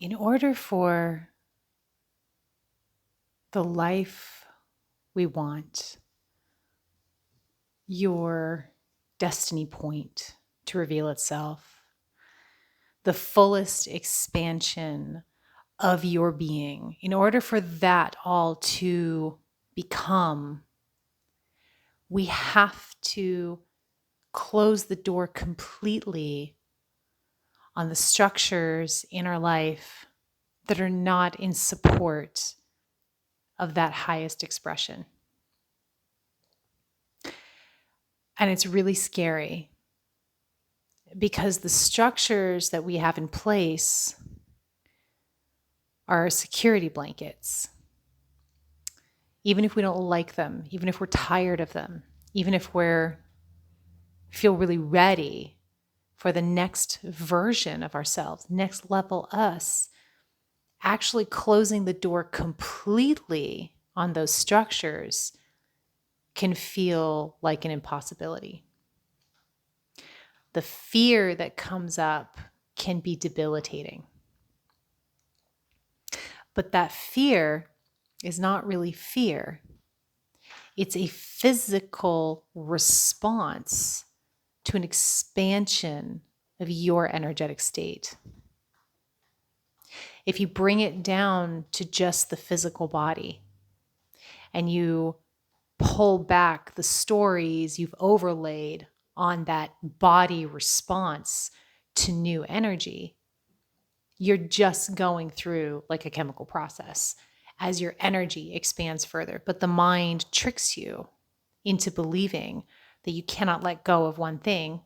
In order for the life we want, your destiny point to reveal itself, the fullest expansion of your being, in order for that all to become, we have to close the door completely on the structures in our life that are not in support of that highest expression. And it's really scary because the structures that we have in place are security blankets. Even if we don't like them, even if we're tired of them, even if we feel really ready for the next version of ourselves, next level us, actually closing the door completely on those structures can feel like an impossibility. The fear that comes up can be debilitating. But that fear is not really fear. It's a physical response to an expansion of your energetic state. If you bring it down to just the physical body and you pull back the stories you've overlaid on that body response to new energy, you're just going through like a chemical process as your energy expands further. But the mind tricks you into believing that you cannot let go of one thing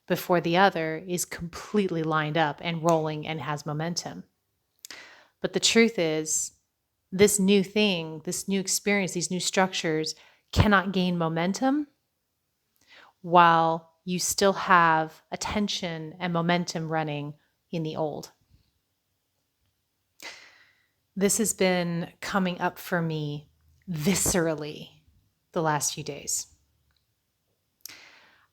before the other is completely lined up and rolling and has momentum. But the truth is, this new thing, this new experience, these new structures cannot gain momentum while you still have attention and momentum running in the old. This has been coming up for me viscerally the last few days.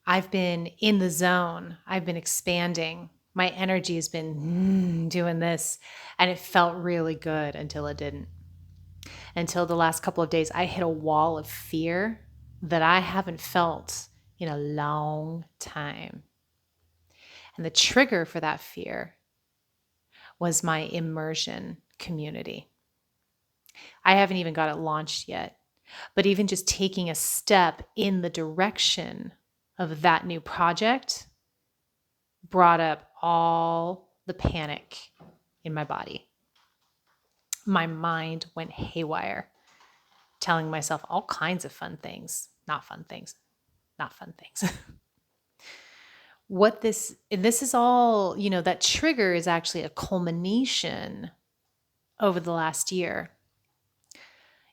I've been in the zone. I've been expanding. My energy has been doing this, and it felt really good until it didn't. Until the last couple of days, I hit a wall of fear that I haven't felt in a long time. And the trigger for that fear was my immersion community. I haven't even got it launched yet, but even just taking a step in the direction of that new project brought up all the panic in my body. My mind went haywire, telling myself all kinds of fun things, not fun things, not fun things. This is all, that trigger is actually a culmination over the last year.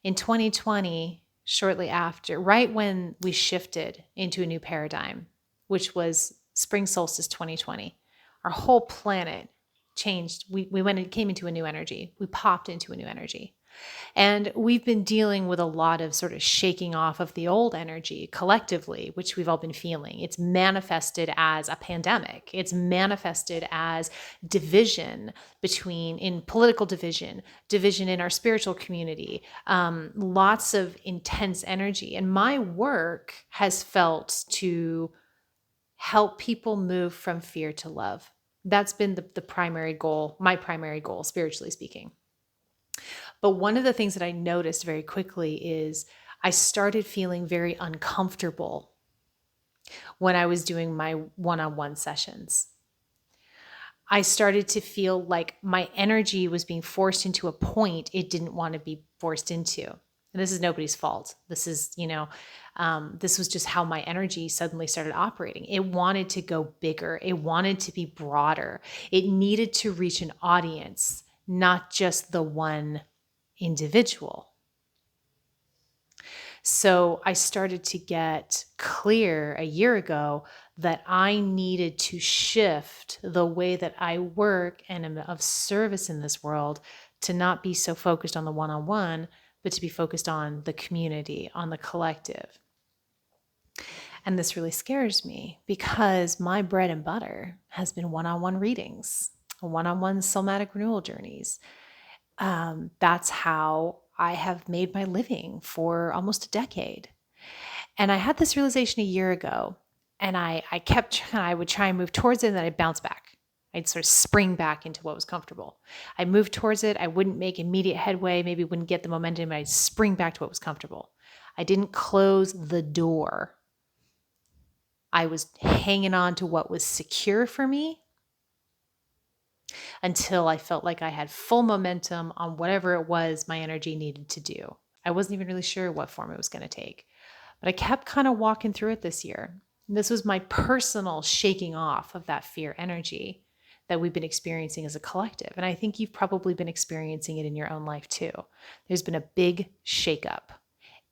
In 2020, shortly after, right when we shifted into a new paradigm, which was spring solstice 2020, our whole planet changed. We came into a new energy. We popped into a new energy. And we've been dealing with a lot of sort of shaking off of the old energy collectively, which we've all been feeling. It's manifested as a pandemic. It's manifested as division in political division in our spiritual community, lots of intense energy. And my work has felt to help people move from fear to love. That's been the primary goal, my primary goal, spiritually speaking. But one of the things that I noticed very quickly is I started feeling very uncomfortable when I was doing my one-on-one sessions. I started to feel like my energy was being forced into a point it didn't want to be forced into. And this is nobody's fault. This is, this was just how my energy suddenly started operating. It wanted to go bigger. It wanted to be broader. It needed to reach an audience, not just the one individual. So I started to get clear a year ago that I needed to shift the way that I work and am of service in this world to not be so focused on the one-on-one, but to be focused on the community, on the collective. And this really scares me because my bread and butter has been one-on-one readings. one-on-one somatic renewal journeys. That's how I have made my living for almost a decade. And I had this realization a year ago, and I would try and move towards it, and then I'd bounce back. I'd sort of spring back into what was comfortable. I'd move towards it. I wouldn't make immediate headway, maybe wouldn't get the momentum, but I'd spring back to what was comfortable. I didn't close the door. I was hanging on to what was secure for me until I felt like I had full momentum on whatever it was my energy needed to do. I wasn't even really sure what form it was going to take, but I kept kind of walking through it this year. And this was my personal shaking off of that fear energy that we've been experiencing as a collective. And I think you've probably been experiencing it in your own life too. There's been a big shakeup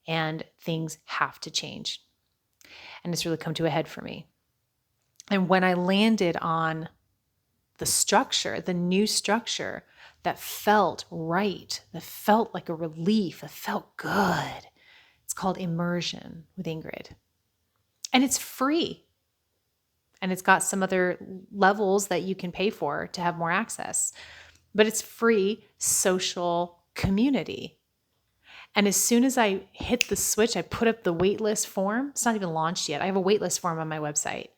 and things have to change. And it's really come to a head for me. And when I landed on the structure, the new structure that felt right, that felt like a relief, that felt good, it's called Immersion with Ingrid. And it's free. And it's got some other levels that you can pay for to have more access. But it's free social community. And as soon as I hit the switch, I put up the waitlist form. It's not even launched yet. I have a waitlist form on my website.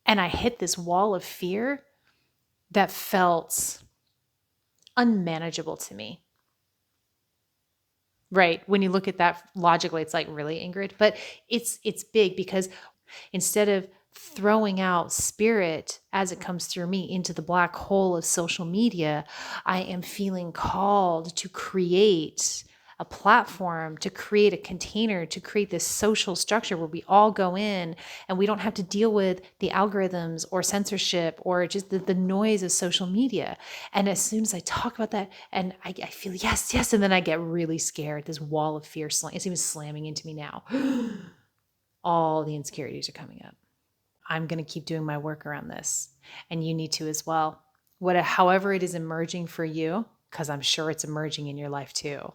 And I hit this wall of fear that felt unmanageable to me. Right. When you look at that logically, it's like, really, Ingrid? But it's big because instead of throwing out spirit as it comes through me into the black hole of social media, I am feeling called to create a platform, to create a container, to create this social structure where we all go in and we don't have to deal with the algorithms or censorship or just the noise of social media. And as soon as I talk about that and I feel yes, and then I get really scared. This wall of fear, it's even slamming into me now. All the insecurities are coming up. I'm going to keep doing my work around this, and you need to as well. However it is emerging for you, because I'm sure it's emerging in your life too.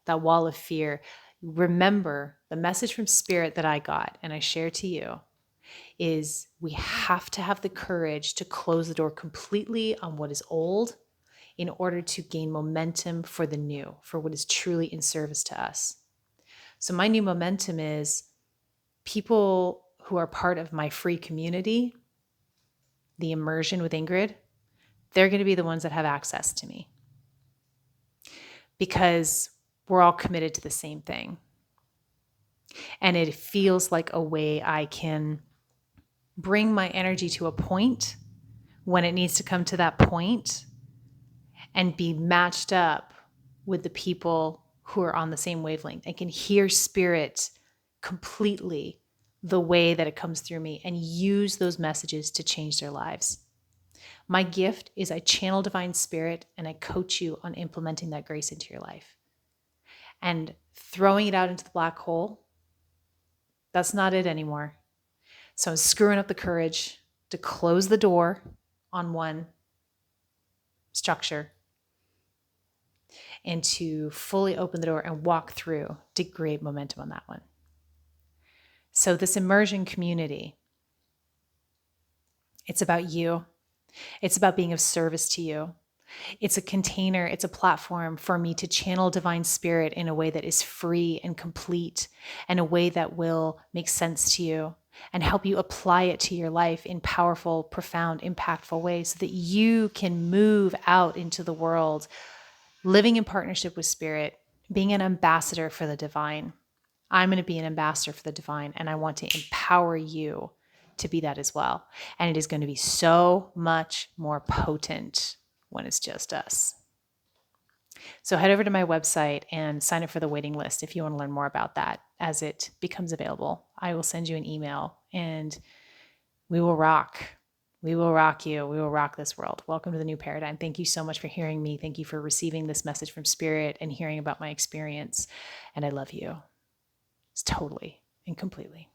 That wall of fear. Remember, the message from Spirit that I got and I share to you is we have to have the courage to close the door completely on what is old in order to gain momentum for the new, for what is truly in service to us. So my new momentum is people who are part of my free community, the Immersion with Ingrid, they're going to be the ones that have access to me because we're all committed to the same thing. And it feels like a way I can bring my energy to a point when it needs to come to that point and be matched up with the people who are on the same wavelength and can hear spirit completely the way that it comes through me and use those messages to change their lives. My gift is I channel divine spirit and I coach you on implementing that grace into your life. And throwing it out into the black hole, that's not it anymore. So I'm screwing up the courage to close the door on one structure and to fully open the door and walk through to create momentum on that one. So this immersion community, it's about you. It's about being of service to you. It's a container, it's a platform for me to channel divine spirit in a way that is free and complete and a way that will make sense to you and help you apply it to your life in powerful, profound, impactful ways so that you can move out into the world, living in partnership with spirit, being an ambassador for the divine. I'm going to be an ambassador for the divine, and I want to empower you to be that as well. And it is going to be so much more potent when it's just us. So head over to my website and sign up for the waiting list if you want to learn more about that as it becomes available. I will send you an email and we will rock. We will rock you. We will rock this world. Welcome to the new paradigm. Thank you so much for hearing me. Thank you for receiving this message from Spirit and hearing about my experience. And I love you. It's totally and completely.